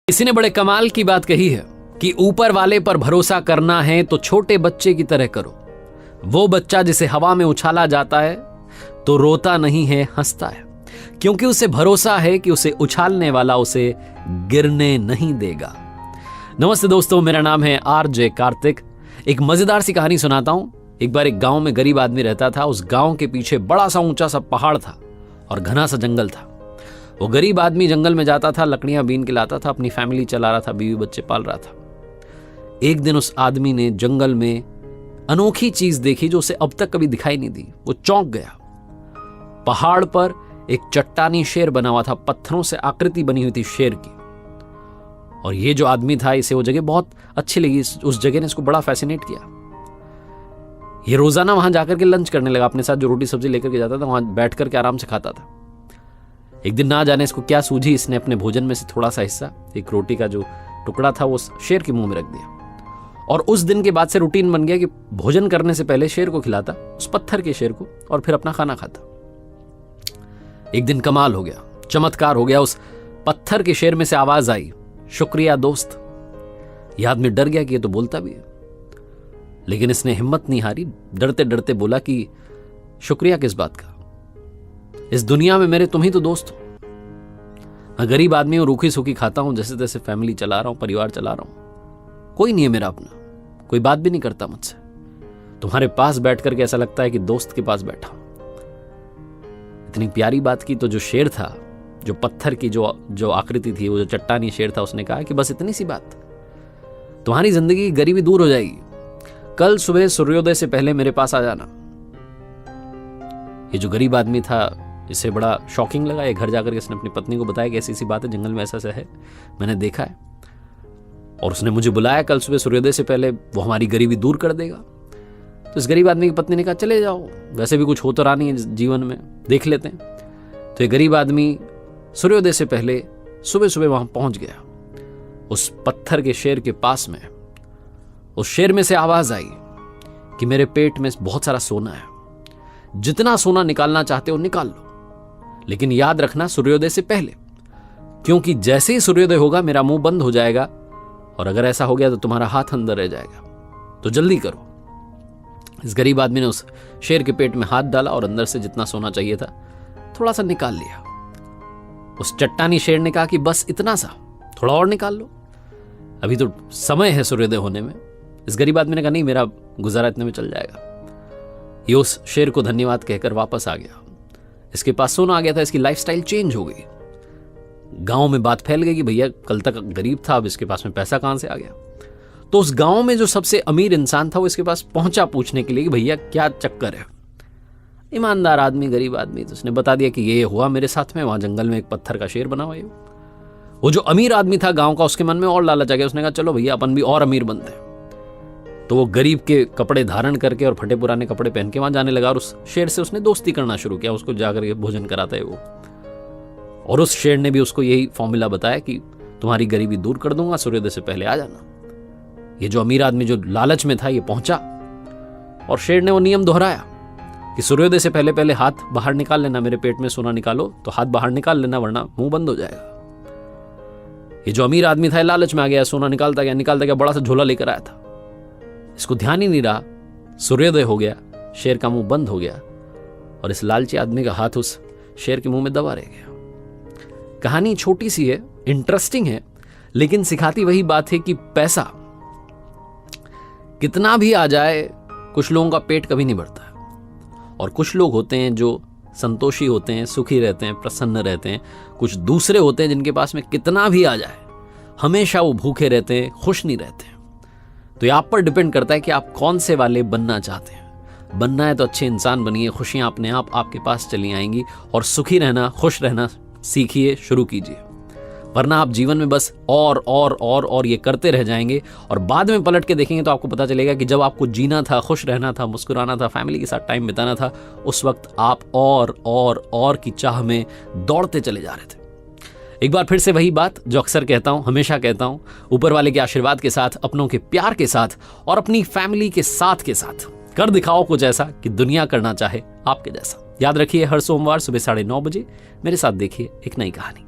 किसी ने बड़े कमाल की बात कही है कि ऊपर वाले पर भरोसा करना है तो छोटे बच्चे की तरह करो। वो बच्चा जिसे हवा में उछाला जाता है तो रोता नहीं है, हंसता है, क्योंकि उसे भरोसा है कि उसे उछालने वाला उसे गिरने नहीं देगा। नमस्ते दोस्तों, मेरा नाम है आरजे कार्तिक। एक मजेदार सी कहानी सुनाता हूं। एक बार एक गांव में गरीब आदमी रहता था। उस गांव के पीछे बड़ा सा ऊंचा सा पहाड़ था और घना सा जंगल था। वो गरीब आदमी जंगल में जाता था, लकड़ियां बीन के लाता था, अपनी फैमिली चला रहा था, बीवी बच्चे पाल रहा था। एक दिन उस आदमी ने जंगल में अनोखी चीज देखी जो उसे अब तक कभी दिखाई नहीं दी। वो चौंक गया। पहाड़ पर एक चट्टानी शेर बना हुआ था, पत्थरों से आकृति बनी हुई थी शेर की। और ये जो आदमी था, इसे वो जगह बहुत अच्छी लगी। उस जगह ने इसको बड़ा फैसिनेट किया। ये रोजाना वहां जाकर के लंच करने लगा। अपने साथ जो रोटी सब्जी लेकर के जाता था, वहां बैठ करके आराम से खाता था। एक दिन ना जाने इसको क्या सूझी, इसने अपने भोजन में से थोड़ा सा हिस्सा, एक रोटी का जो टुकड़ा था, वो शेर के मुंह में रख दिया। और उस दिन के बाद से रूटीन बन गया कि भोजन करने से पहले शेर को खिलाता, उस पत्थर के शेर को, और फिर अपना खाना खाता। एक दिन कमाल हो गया, चमत्कार हो गया। उस पत्थर के शेर में से आवाज आई, शुक्रिया दोस्त। यह आदमी डर गया कि ये तो बोलता भी है, लेकिन इसने हिम्मत नहीं हारी। डरते डरते बोला कि शुक्रिया किस बात का, इस दुनिया में मेरे तुम ही तो दोस्त हो। मैं गरीब आदमी हूं, रूखी सूखी खाता हूं, जैसे तैसे फैमिली चला रहा हूं, परिवार चला रहा हूं, कोई नहीं है मेरा अपना, कोई बात भी नहीं करता मुझसे। तुम्हारे पास बैठ करके ऐसा लगता है कि दोस्त के पास बैठा हूं। इतनी प्यारी बात की तो जो शेर था, जो पत्थर की जो आकृति थी, वो जो चट्टानी शेर था, उसने कहा कि बस इतनी सी बात, तुम्हारी जिंदगी की गरीबी दूर हो जाएगी। कल सुबह सूर्योदय से पहले मेरे पास आ जाना। ये जो गरीब आदमी था, इसे बड़ा शॉकिंग लगा। ये घर जाकर के इसने अपनी पत्नी को बताया कि ऐसी सी बात है, जंगल में ऐसा ऐसा है, मैंने देखा है, और उसने मुझे बुलाया कल सुबह सूर्योदय से पहले, वो हमारी गरीबी दूर कर देगा। तो इस गरीब आदमी की पत्नी ने कहा चले जाओ, वैसे भी कुछ हो तो रहा नहीं है जीवन में, देख लेते हैं। तो ये गरीब आदमी सूर्योदय से पहले सुबह सुबह वहां पहुंच गया। उस पत्थर के शेर के पास में उस शेर में से आवाज आई कि मेरे पेट में बहुत सारा सोना है, जितना सोना निकालना चाहते हो निकाल लो, लेकिन याद रखना सूर्योदय से पहले, क्योंकि जैसे ही सूर्योदय होगा मेरा मुंह बंद हो जाएगा, और अगर ऐसा हो गया तो तुम्हारा हाथ अंदर रह जाएगा, तो जल्दी करो। इस गरीब आदमी ने उस शेर के पेट में हाथ डाला और अंदर से जितना सोना चाहिए था थोड़ा सा निकाल लिया। उस चट्टानी शेर ने कहा कि बस इतना सा, थोड़ा और निकाल लो, अभी तो समय है सूर्योदय होने में। इस गरीब आदमी ने कहा नहीं, मेरा गुजारा इतने में चल जाएगा। ये उस शेर को धन्यवाद कहकर वापस आ गया। इसके पास सोना आ गया था, इसकी लाइफस्टाइल चेंज हो गई। गांव में बात फैल गई कि भैया कल तक गरीब था, अब इसके पास में पैसा कहां से आ गया। तो उस गांव में जो सबसे अमीर इंसान था, वो इसके पास पहुंचा पूछने के लिए कि भैया क्या चक्कर है। ईमानदार आदमी, गरीब आदमी, तो उसने बता दिया कि ये हुआ मेरे साथ में, वहां जंगल में एक पत्थर का शेर बना हुआ है। वो जो अमीर आदमी था गांव का, उसके मन में और लालच आ गया। उसने कहा चलो भैया अपन भी और अमीर बनते हैं। तो वो गरीब के कपड़े धारण करके और फटे पुराने कपड़े पहन के वहां जाने लगा, और उस शेर से उसने दोस्ती करना शुरू किया। उसको जाकर के भोजन कराता है वो, और उस शेर ने भी उसको यही फॉर्मूला बताया कि तुम्हारी गरीबी दूर कर दूंगा, सूर्योदय से पहले आ जाना। ये जो अमीर आदमी जो लालच में था, ये पहुंचा, और शेर ने वो नियम दोहराया कि सूर्योदय से पहले पहले हाथ बाहर निकाल लेना, मेरे पेट में सोना निकालो तो हाथ बाहर निकाल लेना, वरना मुंह बंद हो जाएगा। ये जो अमीर आदमी था, लालच में आ गया, सोना निकालता गया, बड़ा सा झोला लेकर आया था। इसको ध्यान ही नहीं रहा, सूर्योदय हो गया, शेर का मुंह बंद हो गया, और इस लालची आदमी का हाथ उस शेर के मुंह में दबा रह गया। कहानी छोटी सी है, इंटरेस्टिंग है, लेकिन सिखाती वही बात है कि पैसा कितना भी आ जाए, कुछ लोगों का पेट कभी नहीं भरता है, और कुछ लोग होते हैं जो संतोषी होते हैं, सुखी रहते हैं, प्रसन्न रहते हैं। कुछ दूसरे होते हैं जिनके पास में कितना भी आ जाए, हमेशा वो भूखे रहते हैं, खुश नहीं रहते हैं। तो ये आप पर डिपेंड करता है कि आप कौन से वाले बनना चाहते हैं। बनना है तो अच्छे इंसान बनिए, खुशियां अपने आप आपके पास चली आएंगी, और सुखी रहना, खुश रहना सीखिए, शुरू कीजिए। वरना आप जीवन में बस और ये करते रह जाएंगे, और बाद में पलट के देखेंगे तो आपको पता चलेगा कि जब आपको जीना था, खुश रहना था, मुस्कुराना था, फैमिली के साथ टाइम बिताना था, उस वक्त आप और की चाह में दौड़ते चले जा रहे थे। एक बार फिर से वही बात जो अक्सर कहता हूं, हमेशा कहता हूं, ऊपर वाले के आशीर्वाद के साथ, अपनों के प्यार के साथ, और अपनी फैमिली के साथ कर दिखाओ कुछ ऐसा कि दुनिया करना चाहे आपके जैसा। याद रखिए, हर सोमवार सुबह 9:30 बजे मेरे साथ देखिए एक नई कहानी।